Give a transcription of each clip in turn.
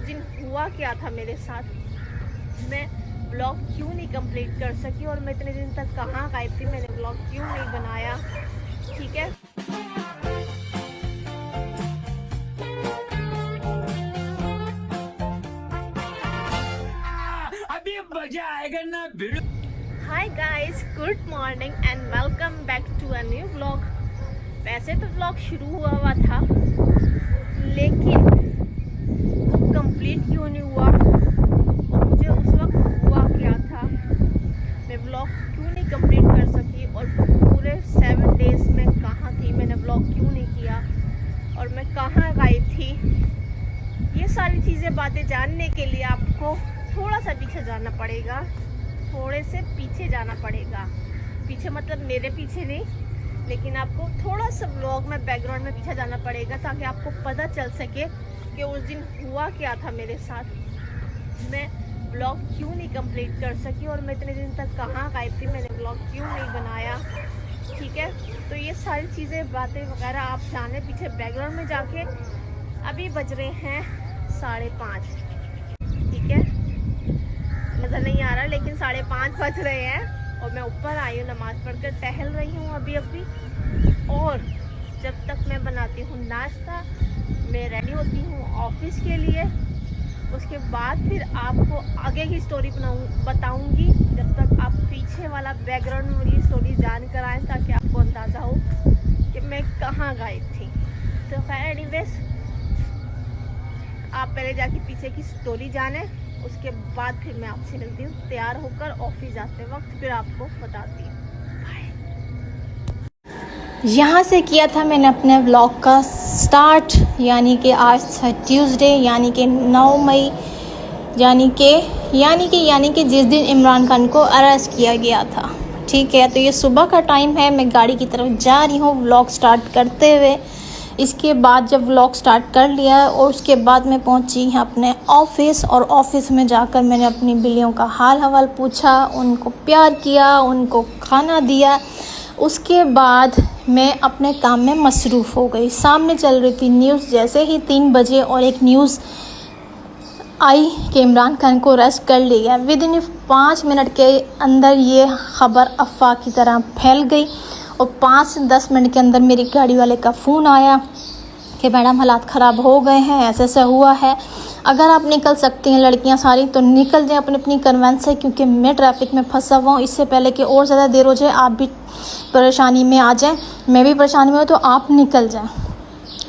उस दिन हुआ क्या था मेरे साथ, मैं ब्लॉग क्यों नहीं कंप्लीट कर सकी और मैं इतने दिन तक कहाँ गायब थी, मैंने ब्लॉग क्यों नहीं बनाया। ठीक है, अभी मजा आएगा ना भिड़ो। Hi guys, good morning and welcome back to a new vlog. वैसे तो व्लॉग शुरू हुआ था लेकिन वो कंप्लीट क्यों नहीं हुआ और मुझे उस वक्त हुआ क्या था, मैं व्लॉग क्यों नहीं कंप्लीट कर सकी और पूरे 7 डेज में कहाँ थी, मैंने व्लॉग क्यों नहीं किया और मैं कहाँ गायब थी। ये सारी चीज़ें बातें जानने के लिए आपको थोड़ा सा पीछे जाना पड़ेगा, थोड़े से पीछे जाना पड़ेगा। पीछे मतलब मेरे पीछे नहीं, लेकिन आपको थोड़ा सा व्लॉग में बैकग्राउंड में पीछे जाना पड़ेगा ताकि आपको पता चल सके कि उस दिन हुआ क्या था मेरे साथ, मैं व्लॉग क्यों नहीं कंप्लीट कर सकी और मैं इतने दिन तक कहाँ गायब थी, मैंने व्लॉग क्यों नहीं बनाया। ठीक है, तो ये सारी चीज़ें बातें वगैरह आप जाने पीछे बैकग्राउंड में जाके। अभी बज रहे हैं 5:30। ठीक है, नज़र नहीं आ रहा लेकिन 5:30 बज रहे हैं और मैं ऊपर आई हूँ, नमाज़ पढ़कर टहल रही हूँ अभी। और जब तक मैं बनाती हूँ नाश्ता, मैं रेडी होती हूँ ऑफिस के लिए, उसके बाद फिर आपको आगे की स्टोरी बताऊँगी। जब तक आप पीछे वाला बैकग्राउंड वाली स्टोरी जान कर आएँ ताकि आपको अंदाज़ा हो कि मैं कहाँ गायब थी। तो खैर एनीवेज, आप पहले जाके पीछे की स्टोरी जाने, उसके बाद फिर मैं आपसे मिलती हूँ तैयार होकर ऑफिस जाते वक्त, फिर आपको बताती हूँ। यहाँ से किया था मैंने अपने व्लॉग का स्टार्ट, यानी कि आज था ट्यूसडे, यानी कि 9 मई, यानी कि जिस दिन इमरान खान को अरेस्ट किया गया था। ठीक है, तो ये सुबह का टाइम है, मैं गाड़ी की तरफ जा रही हूँ व्लॉग स्टार्ट करते हुए। इसके बाद जब व्लॉग स्टार्ट कर लिया और उसके बाद मैं पहुंची अपने ऑफिस, और ऑफिस में जाकर मैंने अपनी बिल्लियों का हाल हवाल पूछा, उनको प्यार किया, उनको खाना दिया। उसके बाद मैं अपने काम में मसरूफ़ हो गई। सामने चल रही थी न्यूज़, जैसे ही 3 बजे और एक न्यूज़ आई कि इमरान खान को अरेस्ट कर लिया, विदिन 5 मिनट के अंदर ये ख़बर अफवाह की तरह फैल गई और 5 से 10 मिनट के अंदर मेरी गाड़ी वाले का फ़ोन आया कि मैडम हालात ख़राब हो गए हैं, ऐसा ऐसा हुआ है, अगर आप निकल सकती हैं लड़कियां सारी तो निकल जाएं अपनी अपनी कन्वेंस से, क्योंकि मैं ट्रैफिक में फंसा हुआ हूँ। इससे पहले कि और ज़्यादा देर हो जाए, आप भी परेशानी में आ जाएं, मैं भी परेशानी में हूँ, तो आप निकल जाएं।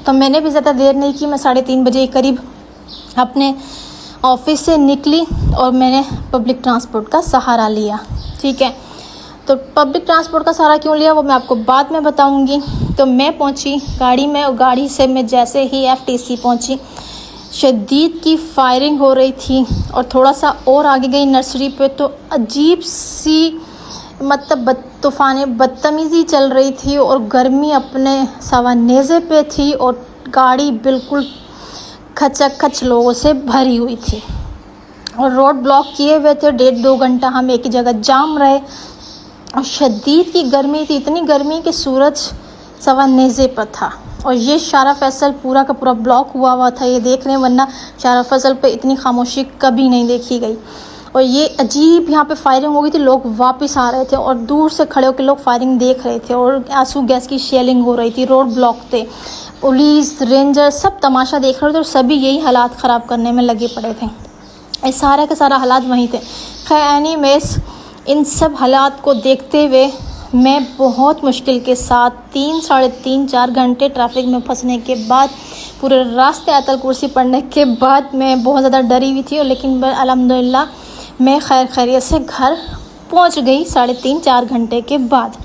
तो मैंने भी ज़्यादा देर नहीं की, मैं 3:30 बजे के करीब अपने ऑफिस से निकली और मैंने पब्लिक ट्रांसपोर्ट का सहारा लिया। ठीक है, तो पब्लिक ट्रांसपोर्ट का सहारा क्यों लिया वो मैं आपको बाद में बताऊंगी। तो मैं पहुंची गाड़ी में और गाड़ी से मैं जैसे ही FTC पहुंची, शदीद की फायरिंग हो रही थी और थोड़ा सा और आगे गई नर्सरी पे तो अजीब सी मतलब तूफ़ान बदतमीज़ी चल रही थी और गर्मी अपने सवानेज़े पे थी और गाड़ी बिल्कुल खचखच लोगों से भरी हुई थी और रोड ब्लॉक किए हुए थे। 1.5-2 घंटा हम एक ही जगह जाम रहे और शदीद की गर्मी थी, इतनी गर्मी कि सूरज सवानेज़े पर था। और ये शारा फैसल पूरा का पूरा ब्लॉक हुआ था, ये देख रहे हैं, वरना शारा फैसल पे इतनी खामोशी कभी नहीं देखी गई। और ये अजीब यहाँ पे फायरिंग हो गई थी, लोग वापस आ रहे थे और दूर से खड़े होकर लोग फायरिंग देख रहे थे और आंसू गैस की शेलिंग हो रही थी, रोड ब्लॉक थे, पुलिस रेंजर सब तमाशा देख रहे थे और सभी यही हालात ख़राब करने में लगे पड़े थे। इस सारा के सारा हालात वहीं थे। खैर एनीवेज, इन सब हालात को देखते हुए मैं बहुत मुश्किल के साथ 3-3.5-4 घंटे ट्रैफिक में फंसने के बाद, पूरे रास्ते आयतल कुर्सी पढ़ने के बाद मैं बहुत ज़्यादा डरी हुई थी, लेकिन अल्हम्दुलिल्लाह मैं खैरियत से घर पहुंच गई 3.5-4 घंटे के बाद।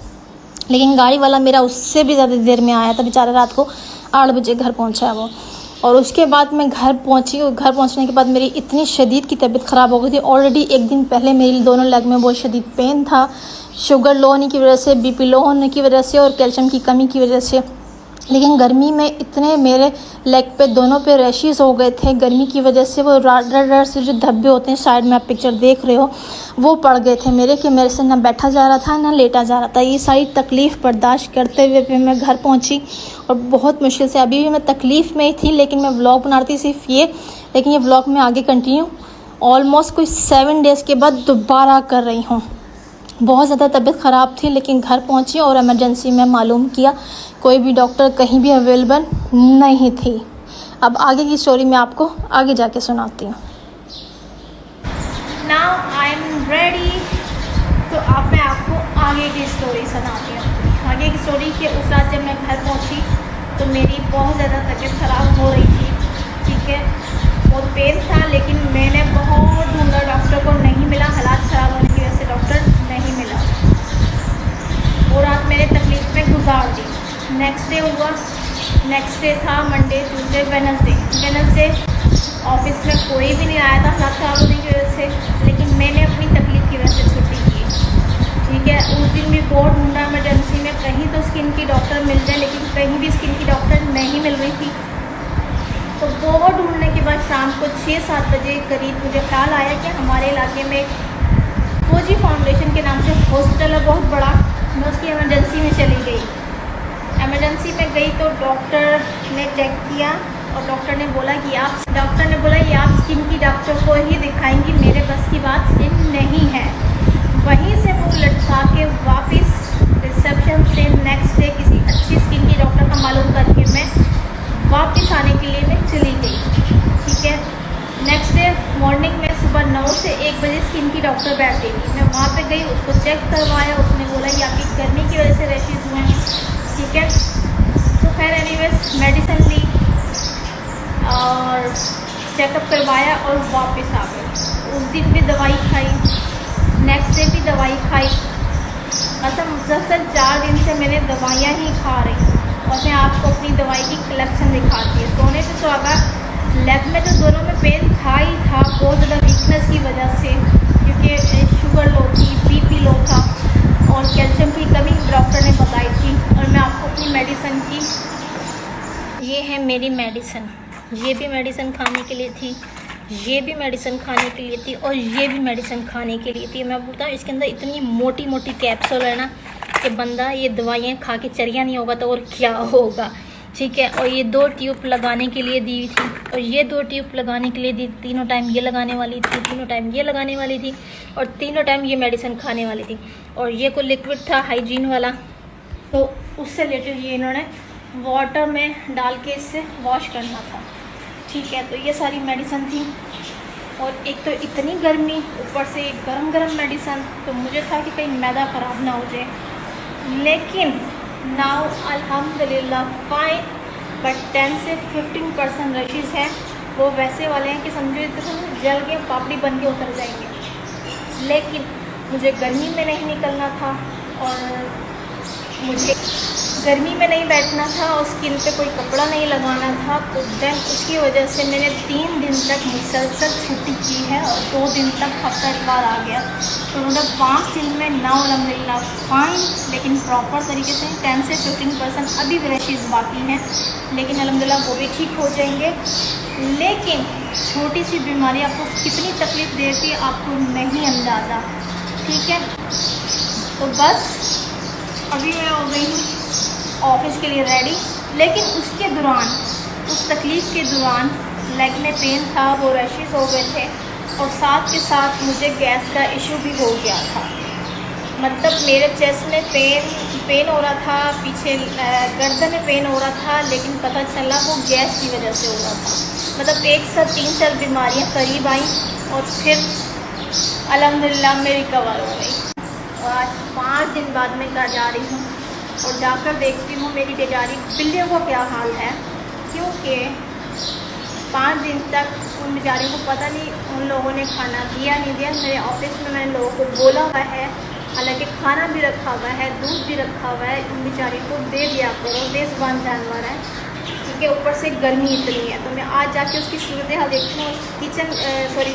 लेकिन गाड़ी वाला मेरा उससे भी ज़्यादा देर में आया था, बेचारा रात को 8 बजे घर पहुंचा वो। और उसके बाद मैं घर पहुंची और घर पहुंचने के बाद मेरी इतनी शदीद की तबीयत ख़राब हो गई थी। ऑलरेडी एक दिन पहले मेरी दोनों लेग में बहुत शदीद पेन था, शुगर लो होने की वजह से, BP लो होने की वजह से और कैल्शियम की कमी की वजह से। लेकिन गर्मी में इतने मेरे लेग पे दोनों पे रैशेस हो गए थे गर्मी की वजह से, वो रेड से जो धब्बे होते हैं, साइड में आप पिक्चर देख रहे हो, वो पड़ गए थे मेरे कि मेरे से ना बैठा जा रहा था ना लेटा जा रहा था। ये सारी तकलीफ़ बर्दाश्त करते हुए फिर मैं घर पहुंची और बहुत मुश्किल से, अभी भी मैं तकलीफ़ में ही थी, लेकिन मैं व्लॉग बना रही थी सिर्फ ये लेकिन ये व्लॉग मैं आगे कंटिन्यू ऑलमोस्ट कोई 7 डेज़ के बाद दोबारा कर रही हूँ। बहुत ज़्यादा तबीयत ख़राब थी, लेकिन घर पहुँची और इमरजेंसी में मालूम किया कोई भी डॉक्टर कहीं भी अवेलेबल नहीं थी। अब आगे की स्टोरी मैं आपको आगे जाके सुनाती हूँ। Now I am ready. तो अब मैं आपको आगे की स्टोरी सुनाती हूँ। आगे की स्टोरी के उस रात जब मैं घर पहुँची तो मेरी बहुत ज़्यादा तबीयत ख़राब हो रही थी, ठीक है, बहुत पेन था, लेकिन मैंने बहुत ढूंढा, डॉक्टर को नहीं मिला। हालात ख़राब होने की वजह से डॉक्टर नहीं मिला। वो रात मैंने तकलीफ़ में गुजार दी। नेक्स्ट डे हुआ, नेक्स्ट डे था मंडे, ट्यूसडे, वेडनेसडे ऑफिस में कोई भी नहीं आया था हालात ख़राब होने की वजह से, लेकिन मैंने अपनी तकलीफ़ की वजह से छुट्टी की, ठीक है। उस दिन भी बहुत ढूंढा इमरजेंसी में, कहीं तो स्किन की डॉक्टर मिल जाए, लेकिन कहीं भी स्किन की डॉक्टर नहीं मिल रही थी। तो बहुत ढूंढने के बाद शाम को 6-7 बजे करीब मुझे ख्याल आया कि हमारे इलाके में फौजी फाउंडेशन के नाम से हॉस्पिटल है बहुत बड़ा। मैं उसकी इमरजेंसी में चली गई। इमरजेंसी में गई तो डॉक्टर ने चेक किया और डॉक्टर ने बोला कि आप स्किन की डॉक्टर को ही दिखाएंगी, मेरे बस की बात नहीं है। वहीं से मुँह लटका के वापस रिसेप्शन से नेक्स्ट डे किसी अच्छी स्किन की डॉक्टर का मालूम करके मैं वापस आने के लिए मैं चली गई, ठीक है। नेक्स्ट डे मॉर्निंग में सुबह 9 से 1 बजे स्किन की डॉक्टर बैठती थी। मैं वहाँ पे गई, उसको चेक करवाया। उसने बोला कि आपकी गर्मी की वजह से रैशेज हुए हैं, ठीक है। तो खैर एनीवेज मेडिसिन ली और चेकअप करवाया और वापस आ गई। उस दिन भी दवाई खाई, नेक्स्ट डे भी दवाई खाई। मतलब मुसलसल 4 दिन से मैंने दवाइयाँ ही खा रही हूँ। और मैं आपको अपनी दवाई की कलेक्शन दिखाती हूँ। सोने से सुहागा लेग में तो दोनों में पेन था ही था, बहुत ज़्यादा वीकनेस की वजह से, क्योंकि शुगर लो थी, बीपी लो था और कैल्शियम की कमी डॉक्टर ने बताई थी। और मैं आपको अपनी मेडिसिन की, ये है मेरी मेडिसिन, ये भी मेडिसिन खाने के लिए थी, ये भी मेडिसिन खाने के लिए थी और ये भी मेडिसिन खाने के लिए थी। मैं बोलता हूँ इसके अंदर इतनी मोटी मोटी कैप्सूल है ना कि बंदा ये दवाइयाँ खा के चरिया नहीं होगा तो और क्या होगा, ठीक है। और ये 2 ट्यूब लगाने के लिए दी थी और ये 2 ट्यूब लगाने के लिए दी। तीनों टाइम ये लगाने वाली थी, तीनों टाइम ये लगाने वाली थी और तीनों टाइम ये मेडिसिन खाने वाली थी। और ये कोई लिक्विड था हाइजीन वाला, तो उससे रिलेटेड ये इन्होंने वाटर में डाल के इससे वॉश करना था, ठीक है। तो ये सारी मेडिसिन थी और एक तो इतनी गर्मी, ऊपर से गरम गरम मेडिसिन, तो मुझे था कि कहीं मैदा ख़राब ना हो जाए। लेकिन नाउ अल्हम्दुलिल्लाह फाइन, बट 10 से 15% रशीज़ हैं, वो वैसे वाले हैं कि समझो जल के पापड़ी बन के उतर जाएंगे। लेकिन मुझे गर्मी में नहीं निकलना था और मुझे गर्मी में नहीं बैठना था और स्किन पे कोई कपड़ा नहीं लगाना था। तो देन उसकी वजह से मैंने 3 दिन तक मुसलसल छुट्टी की है और 2 दिन तक हफ्ता इतवार आ गया। तो मतलब 5 दिन में नाउ अल्हम्दुलिल्लाह फाइन, लेकिन प्रॉपर तरीके से 10 से 15% अभी भी रशीज़ बाकी हैं, लेकिन अल्हम्दुलिल्लाह वो भी ठीक हो जाएंगे। लेकिन छोटी सी बीमारी आपको कितनी तकलीफ़ देती है आपको नहीं अंदाज़ा, ठीक है। तो बस अभी मैं हो गई हूँ ऑफिस के लिए रेडी, लेकिन उसके दौरान, उस तकलीफ़ के दौरान लेग में पेन था, वो रैशेस हो गए थे और साथ के साथ मुझे गैस का इशू भी हो गया था। मतलब मेरे चेस्ट में पेन हो रहा था, पीछे गर्दन में पेन हो रहा था, लेकिन पता चला वो गैस की वजह से हो रहा था। मतलब एक साथ 3-4 बीमारियाँ करीब आई और फिर अल्हम्दुलिल्लाह मैं रिकवर हो गई। और आज 5 दिन बाद मैं घर जा रही हूँ और जाकर देखती हूँ मेरी बेचारी बिल्लियों का क्या हाल है, क्योंकि 5 दिन तक उन बेचारियों को पता नहीं उन लोगों ने खाना दिया नहीं दिया। मेरे ऑफिस में मैंने लोगों को बोला हुआ है, हालांकि खाना भी रखा हुआ है, दूध भी रखा हुआ है, उन बेचारियों को दे दिया करो, बेज़ुबान जानवर है, ठीक है। ऊपर से गर्मी इतनी है, तो मैं आज जाके उसकी सूरत हाल देखती हूँ।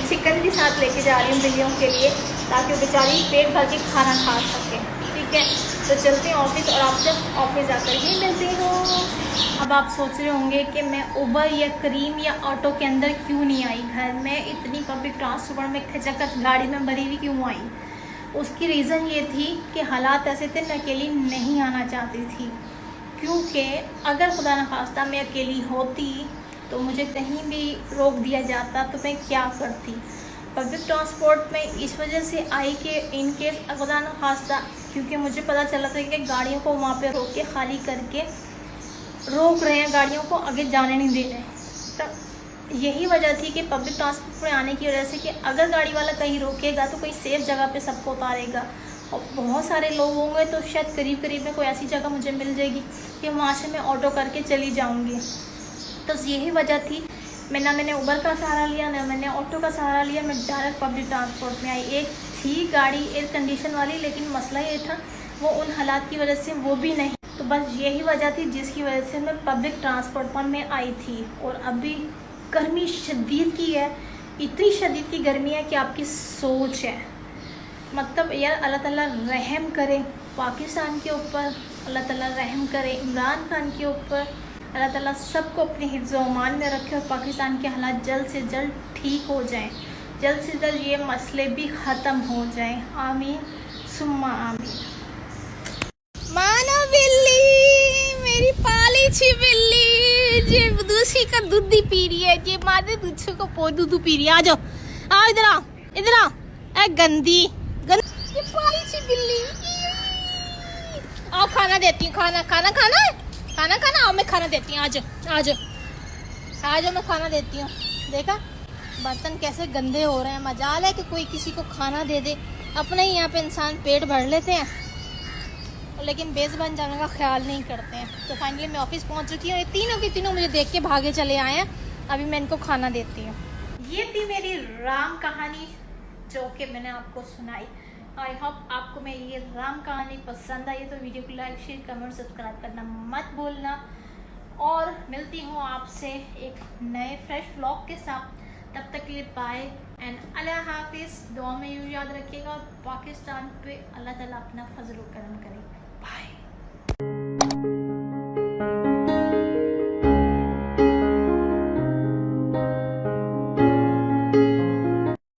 चिकन भी साथ लेके जा रही हूँ बिल्लियों के लिए, ताकि वो बेचारी पेट भर के खाना खा सकें, ठीक है। तो चलते हैं ऑफिस और आपसे ऑफिस जाकर ही मिलती हूँ। अब आप सोच रहे होंगे कि मैं उबर या करीम या ऑटो के अंदर क्यों नहीं आई, घर में इतनी पब्लिक ट्रांसपोर्ट में खचखच गाड़ी में भरी हुई क्यों आई। उसकी रीज़न ये थी कि हालात ऐसे थे, मैं अकेली नहीं आना चाहती थी, क्योंकि अगर खुदा न खास्ता मैं अकेली होती तो मुझे कहीं भी रोक दिया जाता तो मैं क्या करती। पब्लिक ट्रांसपोर्ट में इस वजह से आई कि इन केस खुदा न खास्ता, क्योंकि मुझे पता चला था कि गाड़ियों को वहाँ पे रोक के खाली करके रोक रहे हैं, गाड़ियों को आगे जाने नहीं दे रहे। तो यही वजह थी कि पब्लिक ट्रांसपोर्ट में आने की वजह से कि अगर गाड़ी वाला कहीं रोकेगा तो कोई सेफ़ जगह पे सबको उतारेगा, और बहुत सारे लोग होंगे तो शायद करीब करीब में कोई ऐसी जगह मुझे मिल जाएगी कि वहाँ से मैं ऑटो करके चली जाऊँगी। तो यही वजह थी, मैंने उबर का सहारा लिया, ना मैंने ऑटो का सहारा लिया, मैं डायरेक्ट पब्लिक ट्रांसपोर्ट में आई। एक थी गाड़ी एयर कंडीशन वाली, लेकिन मसला ये था वो उन हालात की वजह से वो भी नहीं, तो बस यही वजह थी जिसकी वजह से मैं पब्लिक ट्रांसपोर्ट में आई थी। और अभी गर्मी शदीद की है, इतनी शदीद की गर्मी है कि आपकी सोच है, मतलब यार अल्लाह ताला रहम करे पाकिस्तान के ऊपर, अल्लाह ताला रहम करे इमरान खान के ऊपर, अल्लाह ताला सबको अपने हिफ्ज़ व अमान में रखे और पाकिस्तान के हालात जल्द से जल्द ठीक हो जाएं, जल्द से जल्द ये मसले भी ख़त्म हो जाएं। आमीन सुम्मा आमीन। मानो बिल्ली मेरी पाली छी बिल्ली जे दूसरी का दूध पी रही है, जे मादे दूसरे को पो दूध पी रही है। आ जाओ, आओ इधर आओ, इधर आओ। ए गंदी ये पाली छी बिल्ली। आओ खाना देती हूँ, खाना खाना खाना है, खाना खाना। आओ मैं खाना देती हूँ, आ जाओ आ जाओ आ जाओ, मैं खाना देती हूँ। देखा बर्तन कैसे गंदे हो रहे हैं, मजाल है कि कोई किसी को खाना दे दे। अपने ही यहाँ पे इंसान पेट भर लेते हैं लेकिन बेज़ुबान जानवर का ख्याल नहीं करते हैं। तो फाइनली मैं ऑफिस पहुँच चुकी हूँ। ये तीनों के तीनों मुझे देख के भागे चले आए हैं। अभी मैं इनको खाना देती हूँ। ये थी मेरी राम कहानी जो कि मैंने आपको सुनाई। आई होप आपको मेरी ये राम कहानी पसंद आई, तो वीडियो को लाइक शेयर कमेंट सब्सक्राइब करना मत भूलना। और मिलती हूँ आपसे एक नए फ्रेश व्लॉग के साथ। तब तक के लिए बाय एंड अल्लाह हाफिज़। दुआ में यूँ याद रखिएगा, पाकिस्तान पे अल्लाह ताला अपना फजल व करम करे। बाय।